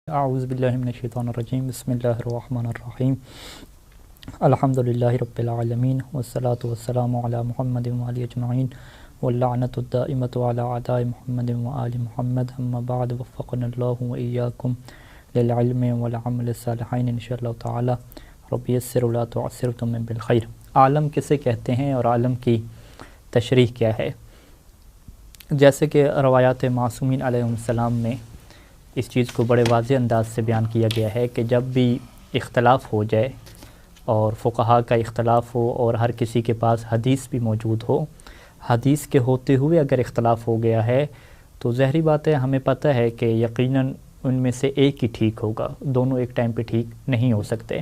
اعوذ باللہ من الشیطان الرجیم بسم اللہ الرحمن الرحیم الحمدللہ رب العالمین والصلاة والسلام علی محمد وعلی اجمعین واللعنۃ الدائمۃ علی اعداء محمد وآل محمد اما بعد وفقنا اللہ وإیاکم للعلم والعمل الصالحین انشاءاللہ تعالی رب یسر ولا تعسر تمم بالخیر۔ عالم کسے کہتے ہیں اور عالم کی تشریح کیا ہے؟ جیسے کہ روایات معصومین علیہ السلام میں اس چیز کو بڑے واضح انداز سے بیان کیا گیا ہے کہ جب بھی اختلاف ہو جائے اور فقہا کا اختلاف ہو اور ہر کسی کے پاس حدیث بھی موجود ہو، حدیث کے ہوتے ہوئے اگر اختلاف ہو گیا ہے تو ظاہری بات ہے ہمیں پتہ ہے کہ یقیناً ان میں سے ایک ہی ٹھیک ہوگا، دونوں ایک ٹائم پہ ٹھیک نہیں ہو سکتے۔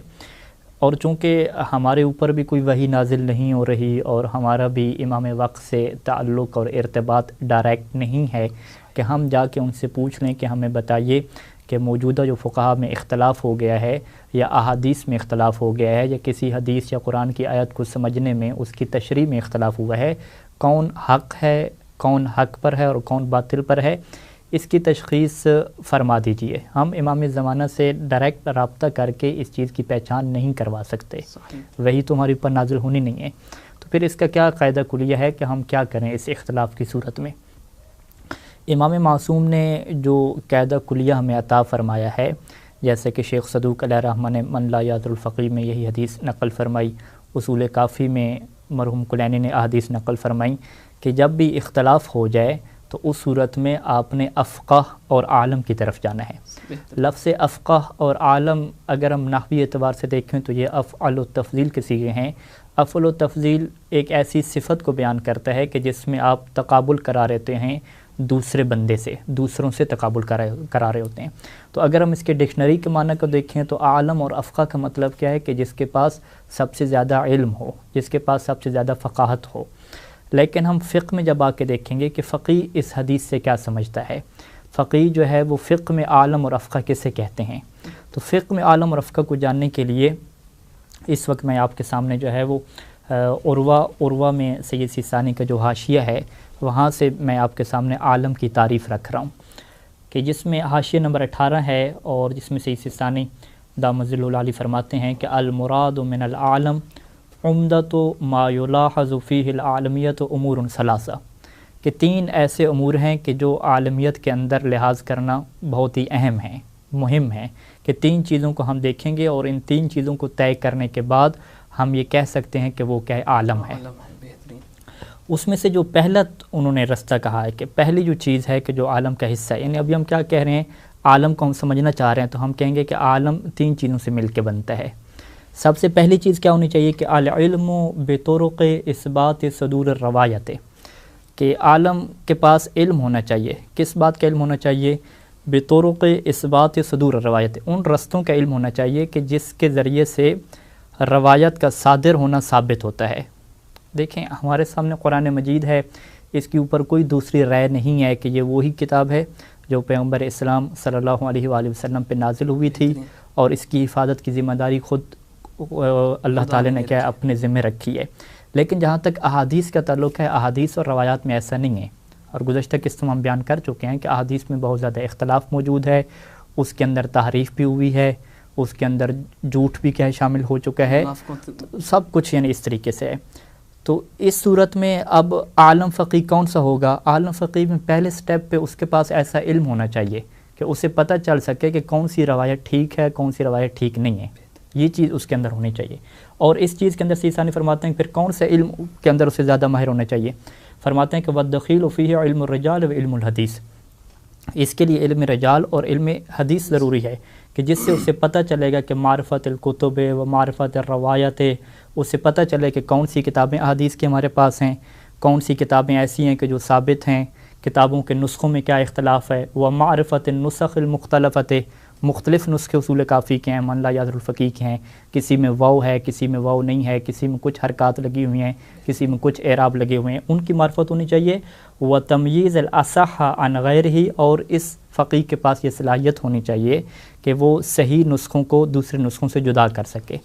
اور چونکہ ہمارے اوپر بھی کوئی وحی نازل نہیں ہو رہی اور ہمارا بھی امام وقت سے تعلق اور ارتباط ڈائریکٹ نہیں ہے کہ ہم جا کے ان سے پوچھ لیں کہ ہمیں بتائیے کہ موجودہ جو فقہا میں اختلاف ہو گیا ہے یا احادیث میں اختلاف ہو گیا ہے یا کسی حدیث یا قرآن کی آیت کو سمجھنے میں اس کی تشریح میں اختلاف ہوا ہے، کون حق ہے، کون حق پر ہے اور کون باطل پر ہے، اس کی تشخیص فرما دیجئے۔ ہم امام زمانہ سے ڈائریکٹ رابطہ کر کے اس چیز کی پہچان نہیں کروا سکتے، وہی تو ہمارے اوپر نازل ہونی نہیں ہے، تو پھر اس کا کیا قاعدہ کلیہ ہے کہ ہم کیا کریں اس اختلاف کی صورت میں؟ امام معصوم نے جو قاعدہ کلیہ ہمیں عطا فرمایا ہے، جیسے کہ شیخ صدوق علیہ رحمہ نے من لا یعذر الفقیہ میں یہی حدیث نقل فرمائی، اصول کافی میں مرحوم کلینی نے احادیث نقل فرمائی کہ جب بھی اختلاف ہو جائے تو اس صورت میں آپ نے افقہ اور عالم کی طرف جانا ہے۔ لفظ افقہ اور عالم اگر ہم نحوی اعتبار سے دیکھیں تو یہ افعل التفضیل کے صیغے ہیں۔ افعل التفضیل ایک ایسی صفت کو بیان کرتا ہے کہ جس میں آپ تقابل کرا رہتے ہیں دوسرے بندے سے، دوسروں سے تقابل کرا رہے ہوتے ہیں۔ تو اگر ہم اس کے ڈکشنری کے معنی کو دیکھیں تو عالم اور افقہ کا مطلب کیا ہے کہ جس کے پاس سب سے زیادہ علم ہو، جس کے پاس سب سے زیادہ فقاہت ہو۔ لیکن ہم فقہ میں جب آ کے دیکھیں گے کہ فقیہ اس حدیث سے کیا سمجھتا ہے، فقیہ جو ہے وہ فقہ میں عالم اور افقہ کسے کہتے ہیں۔ تو فقہ میں عالم اور افقہ کو جاننے کے لیے اس وقت میں آپ کے سامنے جو ہے وہ عروہ میں سید سیستانی کا جو حاشیہ ہے وہاں سے میں آپ کے سامنے عالم کی تعریف رکھ رہا ہوں، کہ جس میں حاشیہ نمبر 18 ہے اور جس میں سید سیستانی دامت ظل العالی فرماتے ہیں کہ المراد من العالم عمدۃ ما یلاحظ فیہ العالمیت امور ثلاثہ، کہ تین ایسے امور ہیں کہ جو عالمیت کے اندر لحاظ کرنا بہت ہی اہم ہیں، مہم ہیں، کہ تین چیزوں کو ہم دیکھیں گے اور ان تین چیزوں کو طے کرنے کے بعد ہم یہ کہہ سکتے ہیں کہ وہ کیا عالم ہے۔ اس میں سے جو پہلا انہوں نے رستہ کہا ہے کہ پہلی جو چیز ہے کہ جو عالم کا حصہ ہے، یعنی ابھی ہم کیا کہہ رہے ہیں، عالم کو ہم سمجھنا چاہ رہے ہیں تو ہم کہیں گے کہ عالم تین چیزوں سے مل کے بنتا ہے۔ سب سے پہلی چیز کیا ہونی چاہیے کہ العلم بطرق اثبات صدور الروایت، کہ عالم کے پاس علم ہونا چاہیے۔ کس بات کا علم ہونا چاہیے؟ بطرق اثبات صدور الروایت، ان رستوں کا علم ہونا چاہیے کہ جس کے ذریعے سے روایت کا صادر ہونا ثابت ہوتا ہے۔ دیکھیں ہمارے سامنے قرآن مجید ہے، اس کے اوپر کوئی دوسری رائے نہیں ہے کہ یہ وہی کتاب ہے جو پیغمبر اسلام صلی اللہ علیہ وآلہ وسلم پہ نازل ہوئی تھی اور اس کی حفاظت کی ذمہ داری خود اللہ تعالی نے کیا اپنے ذمہ رکھی ہے۔ لیکن جہاں تک احادیث کا تعلق ہے، احادیث اور روایات میں ایسا نہیں ہے، اور گزشتہ قسط میں ہم بیان کر چکے ہیں کہ احادیث میں بہت زیادہ اختلاف موجود ہے، اس کے اندر تحریف بھی ہوئی ہے، اس کے اندر جھوٹ بھی کیا شامل ہو چکا ہے، سب کچھ یعنی اس طریقے سے ہے۔ تو اس صورت میں اب عالم فقیہ کون سا ہوگا؟ عالم فقیہ میں پہلے سٹیپ پہ اس کے پاس ایسا علم ہونا چاہیے کہ اسے پتہ چل سکے کہ کون سی روایت ٹھیک ہے، کون سی روایت ٹھیک نہیں ہے، یہ چیز اس کے اندر ہونی چاہیے۔ اور اس چیز کے اندر سیستانی فرماتے ہیں پھر کون سے علم کے اندر اسے زیادہ ماہر ہونا چاہیے؟ فرماتے ہیں کہ وَالدَّخِيلُ فِيهِ عِلْمُ الرِّجَالِ وَعِلْمُ الْحَدِيث، اس کے لیے علم رجال اور علم حدیث ضروری ہے کہ جس سے اسے پتہ چلے گا کہ معرفت الکتب و معرفت الروایت، اسے پتہ چلے کہ کون سی کتابیں احادیث کے ہمارے پاس ہیں، کون سی کتابیں ایسی ہیں کہ جو ثابت ہیں، کتابوں کے نسخوں میں کیا اختلاف ہے، وہ معرفت النسخ المختلفت، مختلف نسخے اصول کافی کے ہیں، من لا یعذر الفقیہ کے ہیں، کسی میں واو ہے، کسی میں واو نہیں ہے، کسی میں کچھ حرکات لگی ہوئی ہیں، کسی میں کچھ اعراب لگے ہوئے ہیں، ان کی معرفت ہونی چاہیے۔ وتمییز الاصح عن غیرہ، اور اس فقیہ کے پاس یہ صلاحیت ہونی چاہیے کہ وہ صحیح نسخوں کو دوسرے نسخوں سے جدا کر سکے۔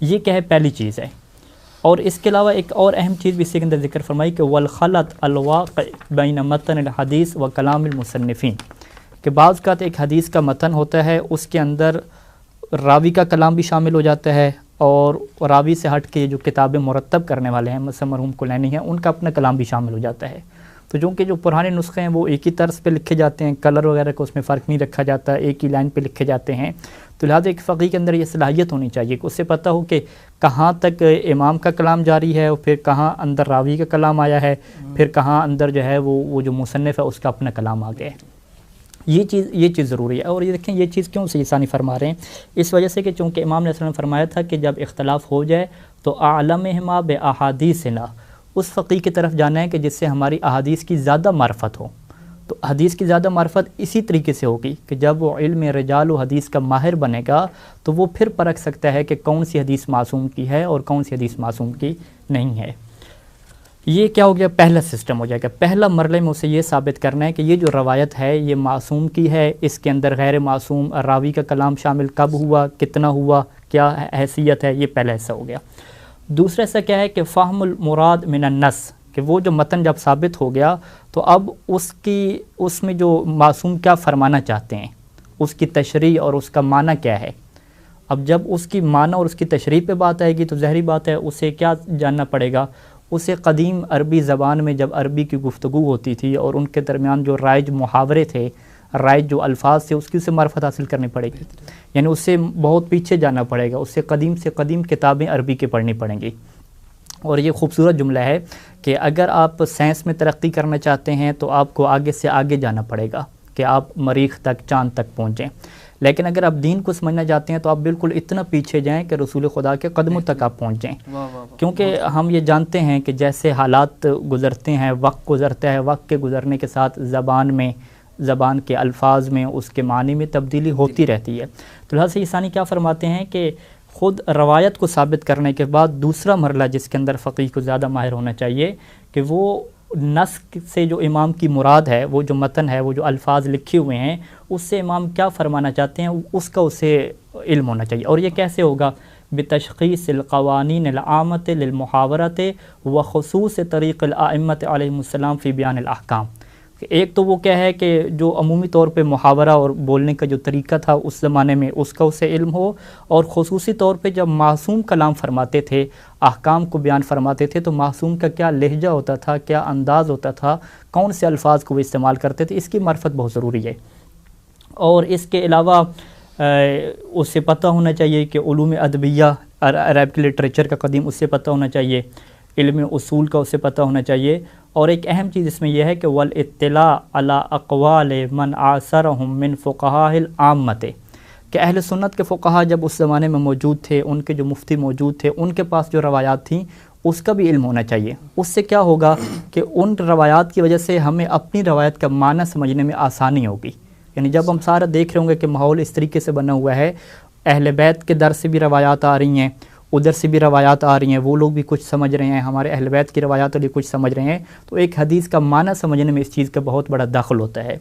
یہ کیا ہے؟ پہلی چیز ہے۔ اور اس کے علاوہ ایک اور اہم چیز بھی اس کے اندر ذکر فرمائی کہ والخلط الواقع بین متن الحدیث و کلام المصنفین، کہ بعض اوقات ایک حدیث کا متن ہوتا ہے، اس کے اندر راوی کا کلام بھی شامل ہو جاتا ہے، اور راوی سے ہٹ کے جو کتابیں مرتب کرنے والے ہیں مثلا مرحوم کلینی ہیں، ان کا اپنا کلام بھی شامل ہو جاتا ہے۔ تو چونکہ جو پرانے نسخے ہیں وہ ایک ہی طرز پہ لکھے جاتے ہیں، کلر وغیرہ کا اس میں فرق نہیں رکھا جاتا، ایک ہی لائن پہ لکھے جاتے ہیں، تو لہٰذا ایک فقیہ کے اندر یہ صلاحیت ہونی چاہیے کہ اسے پتہ ہو کہ کہاں تک امام کا کلام جاری ہے، اور پھر کہاں اندر راوی کا کلام آیا ہے، پھر کہاں اندر جو ہے وہ جو مصنف ہے اس کا اپنا کلام آ گیا ہے۔ یہ چیز ضروری ہے۔ اور یہ دیکھیں یہ چیز کیوں سید ثانی فرما رہے ہیں، اس وجہ سے کہ چونکہ امام علیہ السلام نے فرمایا تھا کہ جب اختلاف ہو جائے تو اعلمہما باحادیثنا، اس فقیہ کی طرف جانا ہے کہ جس سے ہماری احادیث کی زیادہ معرفت ہو۔ تو حدیث کی زیادہ معرفت اسی طریقے سے ہوگی کہ جب وہ علم رجال و حدیث کا ماہر بنے گا تو وہ پھر پرکھ سکتا ہے کہ کون سی حدیث معصوم کی ہے اور کون سی حدیث معصوم کی نہیں ہے۔ یہ کیا ہو گیا، پہلا سسٹم ہو جائے گا۔ پہلا مرحلے میں اسے یہ ثابت کرنا ہے کہ یہ جو روایت ہے یہ معصوم کی ہے، اس کے اندر غیر معصوم راوی کا کلام شامل کب ہوا، کتنا ہوا، کیا حیثیت ہے، یہ پہلا حصہ ہو گیا۔ دوسرا حصہ کیا ہے کہ فہم المراد من النص، کہ وہ جو متن جب ثابت ہو گیا تو اب اس میں جو معصوم کیا فرمانا چاہتے ہیں، اس کی تشریح اور اس کا معنی کیا ہے۔ اب جب اس کی معنی اور اس کی تشریح پہ بات آئے گی تو ظاہری بات ہے اسے کیا جاننا پڑے گا، اسے قدیم عربی زبان میں جب عربی کی گفتگو ہوتی تھی اور ان کے درمیان جو رائج محاورے تھے، رائج جو الفاظ تھے، اس کی سے معرفت حاصل کرنی پڑے گی، یعنی اس سے بہت پیچھے جانا پڑے گا، اس سے قدیم کتابیں عربی کی پڑھنی پڑیں گی۔ اور یہ خوبصورت جملہ ہے کہ اگر آپ سائنس میں ترقی کرنا چاہتے ہیں تو آپ کو آگے سے آگے جانا پڑے گا کہ آپ مریخ تک، چاند تک پہنچیں، لیکن اگر آپ دین کو سمجھنا چاہتے ہیں تو آپ بالکل اتنا پیچھے جائیں کہ رسول خدا کے قدموں تک آپ پہنچ جائیں، کیونکہ ہم یہ جانتے ہیں کہ جیسے حالات گزرتے ہیں، وقت گزرتا ہے، وقت کے گزرنے کے ساتھ زبان کے الفاظ میں، اس کے معنی میں تبدیلی ہوتی رہتی ہے۔ تو لہٰذا سید ثانی کیا فرماتے ہیں کہ خود روایت کو ثابت کرنے کے بعد دوسرا مرحلہ جس کے اندر فقیہ کو زیادہ ماہر ہونا چاہیے کہ وہ نسخ سے جو امام کی مراد ہے، وہ جو متن ہے، وہ جو الفاظ لکھے ہوئے ہیں، اس سے امام کیا فرمانا چاہتے ہیں اس کا اسے علم ہونا چاہیے۔ اور یہ کیسے ہوگا؟ بتشخیص القوانین العامۃ للمحاورۃ وخصوص طریق الائمۃ علیہم السلام فی بیان الاحکام۔ ایک تو وہ کیا ہے کہ جو عمومی طور پہ محاورہ اور بولنے کا جو طریقہ تھا اس زمانے میں اس کا اسے علم ہو، اور خصوصی طور پہ جب معصوم کلام فرماتے تھے، احکام کو بیان فرماتے تھے، تو معصوم کا کیا لہجہ ہوتا تھا، کیا انداز ہوتا تھا، کون سے الفاظ کو وہ استعمال کرتے تھے، اس کی معرفت بہت ضروری ہے۔ اور اس کے علاوہ اسے پتہ ہونا چاہیے کہ علوم ادبیہ، عرب کے لٹریچر کا قدیم اس سے پتہ ہونا چاہیے، علم اصول کا اسے پتہ ہونا چاہیے۔ اور ایک اہم چیز اس میں یہ ہے کہ والاطلاع علی اقوال من عاصرهم من فقہاء العامۃ، کہ اہل سنت کے فقہا جب اس زمانے میں موجود تھے، ان کے جو مفتی موجود تھے، ان کے پاس جو روایات تھیں اس کا بھی علم ہونا چاہیے۔ اس سے کیا ہوگا کہ ان روایات کی وجہ سے ہمیں اپنی روایت کا معنی سمجھنے میں آسانی ہوگی۔ یعنی جب ہم سارا دیکھ رہے ہوں گے کہ ماحول اس طریقے سے بنا ہوا ہے، اہل بیت کے در سے بھی روایات آ رہی ہیں، ادھر سے بھی روایات آ رہی ہیں، وہ لوگ بھی کچھ سمجھ رہے ہیں، ہمارے اہل بیت کی روایات بھی کچھ سمجھ رہے ہیں، تو ایک حدیث کا معنی سمجھنے میں اس چیز کا بہت بڑا دخل ہوتا ہے۔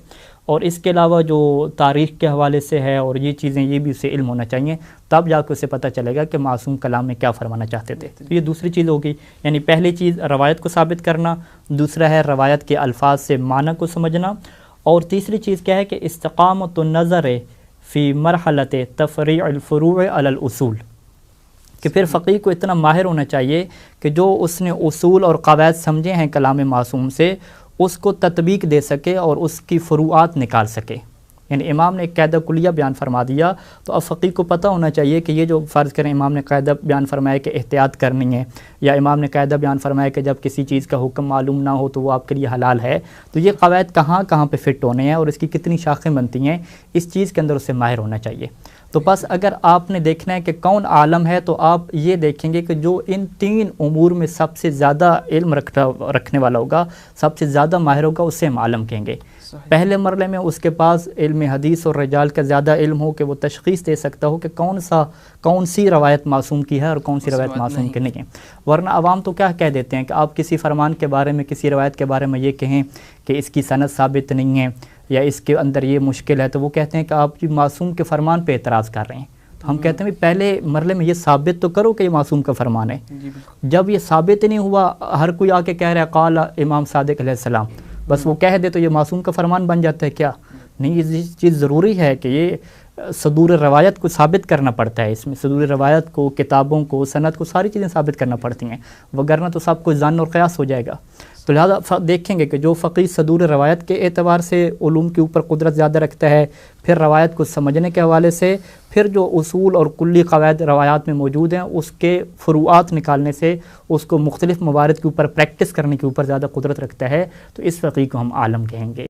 اور اس کے علاوہ جو تاریخ کے حوالے سے ہے اور یہ چیزیں، یہ بھی اسے علم ہونا چاہیے، تب جا کے اسے پتہ چلے گا کہ معصوم کلام میں کیا فرمانا چاہتے تھے۔ تو یہ دوسری چیز ہوگی، یعنی پہلی چیز روایت کو ثابت کرنا، دوسرا ہے روایت کے الفاظ سے معنی کو سمجھنا، اور تیسری چیز کیا ہے کہ استقامت النظر فی مرحلۃ تفریع الفروع علی الاصول، کہ پھر فقیہ کو اتنا ماہر ہونا چاہیے کہ جو اس نے اصول اور قواعد سمجھے ہیں کلام معصوم سے، اس کو تطبیق دے سکے اور اس کی فروعات نکال سکے۔ یعنی امام نے ایک قاعدہ کلیہ بیان فرما دیا، تو اب فقیہ کو پتہ ہونا چاہیے کہ یہ جو فرض کریں امام نے قاعدہ بیان فرمایا کہ احتیاط کرنی ہے، یا امام نے قاعدہ بیان فرمایا کہ جب کسی چیز کا حکم معلوم نہ ہو تو وہ آپ کے لیے حلال ہے، تو یہ قواعد کہاں کہاں پہ فٹ ہونے ہیں اور اس کی کتنی شاخیں بنتی ہیں، اس چیز کے اندر اسے ماہر ہونا چاہیے۔ تو بس اگر آپ نے دیکھنا ہے کہ کون عالم ہے تو آپ یہ دیکھیں گے کہ جو ان تین امور میں سب سے زیادہ علم رکھنے والا ہوگا، سب سے زیادہ ماہر ہوگا، اسے ہم عالم کہیں گے۔ پہلے مرحلے میں اس کے پاس علم حدیث اور رجال کا زیادہ علم ہو کہ وہ تشخیص دے سکتا ہو کہ کون سی روایت معصوم کی ہے اور کون سی روایت معصوم کی نہیں ہے۔ ورنہ عوام تو کیا کہہ دیتے ہیں کہ آپ کسی فرمان کے بارے میں، کسی روایت کے بارے میں یہ کہیں کہ اس کی سند ثابت نہیں ہے یا اس کے اندر یہ مشکل ہے، تو وہ کہتے ہیں کہ آپ معصوم کے فرمان پہ اعتراض کر رہے ہیں۔ تو ہم کہتے ہیں پہلے مرحلے میں یہ ثابت تو کرو کہ یہ معصوم کا فرمان ہے۔ جب یہ ثابت نہیں ہوا، ہر کوئی آ کے کہہ رہا ہے قال امام صادق علیہ السلام، بس وہ کہہ دے تو یہ معصوم کا فرمان بن جاتا ہے کیا؟ نہیں، یہ چیز ضروری ہے کہ یہ صدور روایت کو ثابت کرنا پڑتا ہے، اس میں صدور روایت کو، کتابوں کو، سند کو، ساری چیزیں ثابت کرنا پڑتی ہیں، وگرنہ تو سب کچھ ظن اور قیاس ہو جائے گا۔ تو لہٰذا دیکھیں گے کہ جو فقیہ صدور روایت کے اعتبار سے علوم کے اوپر قدرت زیادہ رکھتا ہے، پھر روایت کو سمجھنے کے حوالے سے، پھر جو اصول اور کلی قواعد روایات میں موجود ہیں اس کے فروعات نکالنے سے، اس کو مختلف موارد کے اوپر پریکٹس کرنے کے اوپر زیادہ قدرت رکھتا ہے، تو اس فقیہ کو ہم عالم کہیں گے۔